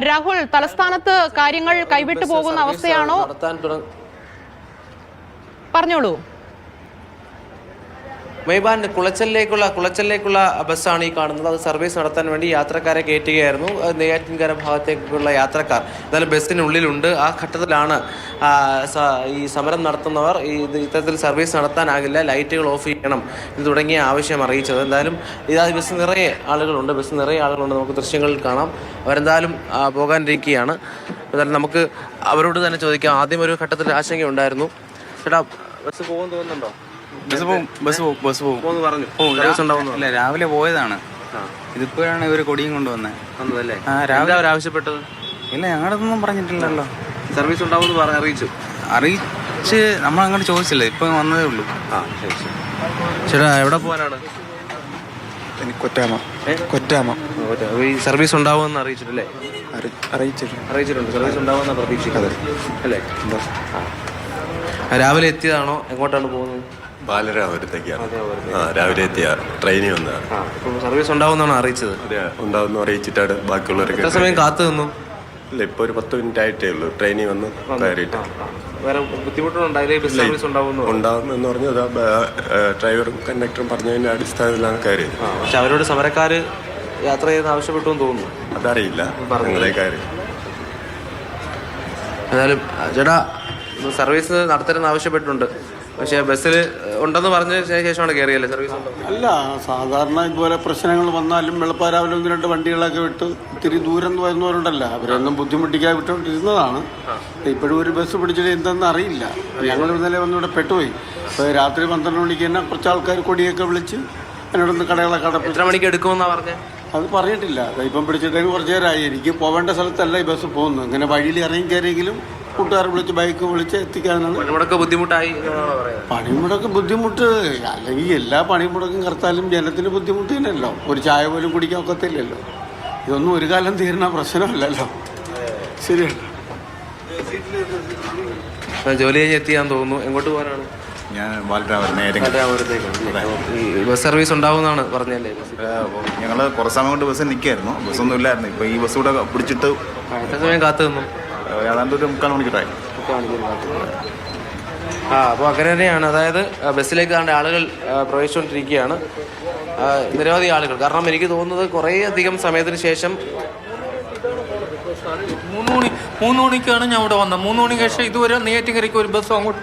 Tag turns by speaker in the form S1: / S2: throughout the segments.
S1: രാഹുൽ, തലസ്ഥാനത്ത് കാര്യങ്ങൾ കൈവിട്ടു പോകുന്ന അവസ്ഥയാണോ? പറഞ്ഞോളൂ.
S2: മെയ്ബാൻ, കുളച്ചലിലേക്കുള്ള ബസ്സാണ് ഈ കാണുന്നത്. അത് സർവീസ് നടത്താൻ വേണ്ടി യാത്രക്കാരെ കയറ്റുകയായിരുന്നു. നെയ്യാറ്റിൻകര ഭാഗത്തേക്കുള്ള യാത്രക്കാർ എന്തായാലും ബസ്സിനുള്ളിലുണ്ട്. ആ ഘട്ടത്തിലാണ് ഈ സമരം നടത്തുന്നവർ ഇത്തരത്തിൽ സർവീസ് നടത്താനാകില്ല, ലൈറ്റുകൾ ഓഫ് ചെയ്യണം എന്ന് തുടങ്ങിയ ആവശ്യം അറിയിച്ചത്. എന്തായാലും ബസ് നിറയെ ആളുകളുണ്ട്. നമുക്ക് ദൃശ്യങ്ങളിൽ കാണാം. അവരെന്തായാലും പോകാനിരിക്കുകയാണ്. എന്തായാലും നമുക്ക് അവരോട് തന്നെ ചോദിക്കാം. ആദ്യം ഒരു ഘട്ടത്തിൽ ആശങ്കയുണ്ടായിരുന്നു. ചേട്ടാ, ബസ് പോകുമെന്ന് തോന്നുന്നുണ്ടോ?
S3: രാവിലെ പോയതാണ്. ഇതിപ്പോഴാണ് ഇവര് കൊടിയും കൊണ്ടുവന്നതല്ലേ?
S2: രാവിലെ അവർ ആവശ്യപ്പെട്ടത്
S3: ഇല്ല, ഞങ്ങളതൊന്നും പറഞ്ഞിട്ടില്ലല്ലോ.
S2: സർവീസ് ഉണ്ടാവുമെന്ന്
S3: അറിയിച്ച് നമ്മൾ അങ്ങോട്ട് ചോദിച്ചില്ല, ഇപ്പൊ വന്നതേ ഉള്ളൂ.
S2: ചേട്ടാ, എവിടെ പോകാനാണ്?
S3: കൊറ്റാമ.
S2: ഈ സർവീസ് ഉണ്ടാവുമെന്ന് അറിയിച്ചിട്ടില്ലേ? അറിയിച്ചിട്ടുണ്ട്. സർവീസ് ഉണ്ടാവുമെന്ന് പ്രതീക്ഷിക്കുന്നത് അല്ലേ? രാവിലെ എത്തിയതാണോ? എങ്ങോട്ടാണ് പോകുന്നത്?
S4: ബാലരാമപുരത്തേക്കാണ്. രാവിലെ എത്തിയ ട്രെയിനിൽ വന്നതാണ്.
S2: സർവീസ് ഉണ്ടാവുമെന്നാണ് അറിയിച്ചത്?
S4: ഉണ്ടാവുന്ന അറിയിച്ചിട്ടാണ് ബാക്കിയുള്ളവരൊക്കെ.
S2: എത്ര സമയം കാത്തു നിന്നു?
S4: ഇല്ല, ഇപ്പൊ ഒരു 10 മിനിറ്റ് ആയിട്ടേ ഉള്ളൂ ട്രെയിനിൽ വന്ന് കയറിയിട്ട്.
S2: വേറെ
S4: ഉണ്ടാവുമെന്ന് പറഞ്ഞു. ഡ്രൈവറും കണ്ടക്ടറും പറഞ്ഞതിന്റെ അടിസ്ഥാനത്തിലാണ് കയറിയത്.
S2: പക്ഷെ അവരോട് സമരക്കാര് യാത്ര ചെയ്യുന്ന ആവശ്യപ്പെട്ടു എന്ന് തോന്നുന്നു.
S4: അതറിയില്ല, ഞങ്ങളെ കയറി.
S2: എന്നാലും ചേട്ടാ, സർവീസ് നടത്തരുതെന്ന് ആവശ്യപ്പെട്ടിട്ടുണ്ട്. പക്ഷെ ബസ്സിൽ ഉണ്ടെന്ന് പറഞ്ഞ ശേഷമാണ് കയറിയല്ലേ സർവീസ്?
S5: അല്ല, സാധാരണ ഇതുപോലെ പ്രശ്നങ്ങൾ വന്നാലും വെളുപ്പാരാവിലെ 1-2 വണ്ടികളൊക്കെ വിട്ട് ഇത്തിരി ദൂരം വരുന്നവരുണ്ടല്ലോ, അവരൊന്നും ബുദ്ധിമുട്ടിക്കാൻ വിട്ടുകൊണ്ടിരുന്നതാണ്. ഇപ്പോഴും ഒരു ബസ് പിടിച്ചിട്ട് എന്തെന്ന് അറിയില്ല. ഞങ്ങൾ ഇന്നലെ വന്നിവിടെ പെട്ടുപോയി. ഇപ്പോൾ രാത്രി 12 മണിക്ക് തന്നെ കുറച്ച് ആൾക്കാർ കൊടിയൊക്കെ വിളിച്ച് എന്നോടൊന്ന് കടകളൊക്കെ അടപ്പ്.
S2: എത്ര മണിക്ക് എടുക്കുമെന്നാണ് പറഞ്ഞത്?
S5: അത് പറഞ്ഞിട്ടില്ല. ഇപ്പം പിടിച്ചിട്ട് കുറച്ച് നേരമായി. എനിക്ക് പോവേണ്ട സ്ഥലത്തല്ല ഈ ബസ് പോകുന്നത്. ഇങ്ങനെ വഴിയിൽ ഇറങ്ങി കയറിയെങ്കിലും കൂട്ടുകാരെ വിളിച്ച് ബൈക്ക് വിളിച്ച് എത്തിക്കാനാണ്. പണിമുടക്ക് ബുദ്ധിമുട്ട് അല്ലെങ്കിൽ എല്ലാ പണിമുടക്കും കർത്താലും ജനത്തിന് ബുദ്ധിമുട്ട് തന്നെയല്ലോ. ഒരു ചായ പോലും കുടിക്കാൻ ഒക്കത്തില്ലല്ലോ. ഇതൊന്നും ഒരു കാലം തീരുന്ന പ്രശ്നമല്ലല്ലോ. ശരിയാണ്.
S2: ജോലി കഴിഞ്ഞ് എത്തിയാന്ന് തോന്നുന്നു. എങ്ങോട്ട് പോകാനാണ്?
S3: ഞാൻ
S2: ബസ് സർവീസ് ഉണ്ടാവുമെന്നാണ് പറഞ്ഞല്ലേ?
S3: ഞങ്ങൾ കുറച്ച് സമയം കൊണ്ട് ബസ്സിൽ നിൽക്കായിരുന്നു. ബസ്സൊന്നും ഇല്ലായിരുന്നു. ഇപ്പൊ ഈ ബസ് കൂടെ പിടിച്ചിട്ട്
S2: എത്ര സമയം കാത്തു നിന്നു?
S3: ഏതാണ്ട് ഒരു 3/4 മണിക്കൂറായി.
S2: അപ്പോൾ അങ്ങനെ തന്നെയാണ്. അതായത് ബസ്സിലേക്ക് കണ്ട ആളുകൾ പ്രവേശിച്ചുകൊണ്ടിരിക്കുകയാണ്. നിരവധി ആളുകൾ. കാരണം എനിക്ക് തോന്നുന്നത് കുറേ അധികം സമയത്തിന് ശേഷം
S6: 3 മണിക്കാണ് ഞാൻ ഇവിടെ വന്നത്. 3 മണിക്ക് ശേഷം ഇതുവരെ നെയ്യാറ്റിൻകരയ്ക്ക് ഒരു ബസ് അങ്ങോട്ട്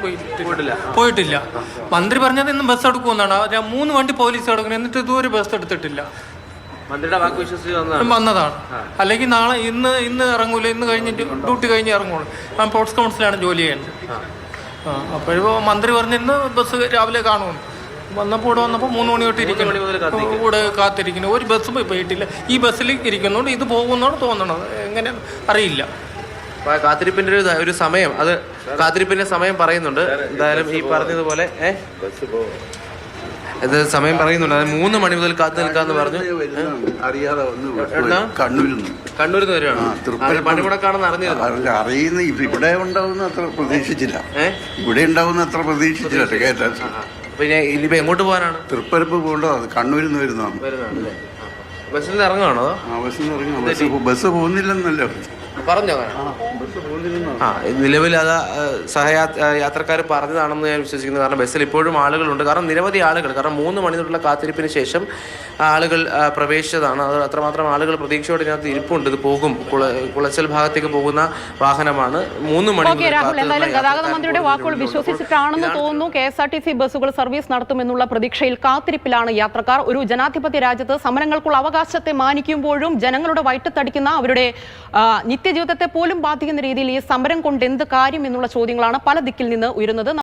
S6: പോയിട്ടില്ല. മന്ത്രി പറഞ്ഞത് ഇന്ന് ബസ് എടുക്കുമെന്നാണ്. 3 വണ്ടി പോലീസ് എടുക്കണം, എന്നിട്ട് ഇതുവരെ ബസ് എടുത്തിട്ടില്ല.
S2: മന്ത്രിയുടെ വാക്ക് വിശ്വസിച്ച്
S6: വന്നതാണ്. അല്ലെങ്കിൽ നാളെ ഇന്ന് ഇറങ്ങൂല. ഇന്ന് കഴിഞ്ഞിട്ട് ഡ്യൂട്ടി കഴിഞ്ഞ് ഇറങ്ങുള്ളൂ. ഞാൻ സ്പോർട്സ് കൗൺസിലാണ് ജോലി ചെയ്യുന്നത്. അപ്പോഴോ മന്ത്രി പറഞ്ഞിരുന്ന് ബസ് രാവിലെ കാണുമെന്ന്. വന്നപ്പോൾ 3 മണി തൊട്ട് ഇവിടെ കാത്തിരിക്കുന്നു. ഒരു ബസ് പോയിട്ടില്ല. ഈ ബസ്സിൽ ഇരിക്കുന്നുണ്ട്. ഇത് പോകുന്നതാണ് തോന്നണത്. എങ്ങനെ അറിയില്ല.
S2: കാത്തിരിപ്പിന്റെ ഒരു സമയം, അത് കാത്തിരിപ്പിന്റെ സമയം പറയുന്നുണ്ട്. എന്തായാലും ഈ പറഞ്ഞതുപോലെ ഇത് സമയം പറയുന്നുണ്ട്. അത് 3 മണി മുതൽ കാത്തു നിൽക്കാന്ന് പറഞ്ഞു. കണ്ണൂരിൽ നിന്ന് വരുവാണ്. പണിമുടക്കാണെന്ന്
S5: അറിയുന്ന ഇവിടെ ഉണ്ടാവുന്ന അത്ര പ്രതീക്ഷിച്ചില്ല.
S2: പിന്നെ ഇനിയിപ്പോ എങ്ങോട്ട് പോകാനാണ്?
S5: തൃപ്പരപ്പ് പോകേണ്ടത് കണ്ണൂരിൽ നിന്ന് വരുന്നതാണ്.
S2: ബസ്സിൽ നിന്ന് ഇറങ്ങുവാണോ?
S5: ബസ് പോകുന്നില്ലെന്നല്ലോ
S2: പറഞ്ഞോ? നിലവിൽ അത് യാത്രക്കാർ പറഞ്ഞതാണെന്ന് ഞാൻ വിശ്വസിക്കുന്നു. കാരണം ബസ്സിൽ ഇപ്പോഴും ആളുകളുണ്ട്. കാരണം നിരവധി ആളുകൾ, കാരണം 3 മണി തൊട്ടുള്ള കാത്തിരിപ്പിന് ശേഷം ആളുകൾ പ്രവേശിച്ചതാണ്. അത് അത്രമാത്രം ആളുകൾ പ്രതീക്ഷയോടെ ഇതിനകത്ത് ഇരിപ്പുണ്ട്. ഇത് പോകും, കുളച്ചൽ ഭാഗത്തേക്ക് പോകുന്ന വാഹനമാണ്. 3 മണി.
S1: എന്തായാലും ഗതാഗത മന്ത്രിയുടെ വാക്കുകൾ വിശ്വസിച്ചിട്ടാണെന്ന് തോന്നുന്നു. KSRTC ബസ്സുകൾ സർവീസ് നടത്തുമെന്നുള്ള പ്രതീക്ഷയിൽ കാത്തിരിപ്പിലാണ് യാത്രക്കാർ. ഒരു ജനാധിപത്യ രാജ്യത്ത് സമരങ്ങൾക്കുള്ള അവകാശത്തെ മാനിക്കുമ്പോഴും ജനങ്ങളുടെ വയറ്റത്തടിക്കുന്ന അവരുടെ നിത്യജീവിതത്തെ പോലും ബാധിക്കുന്ന രീതിയിൽ ഈ സമരം കൊണ്ട് എന്ത് കാര്യം എന്നുള്ള ചോദ്യങ്ങളാണ് പല ദിക്കിൽ നിന്ന് ഉയരുന്നത്.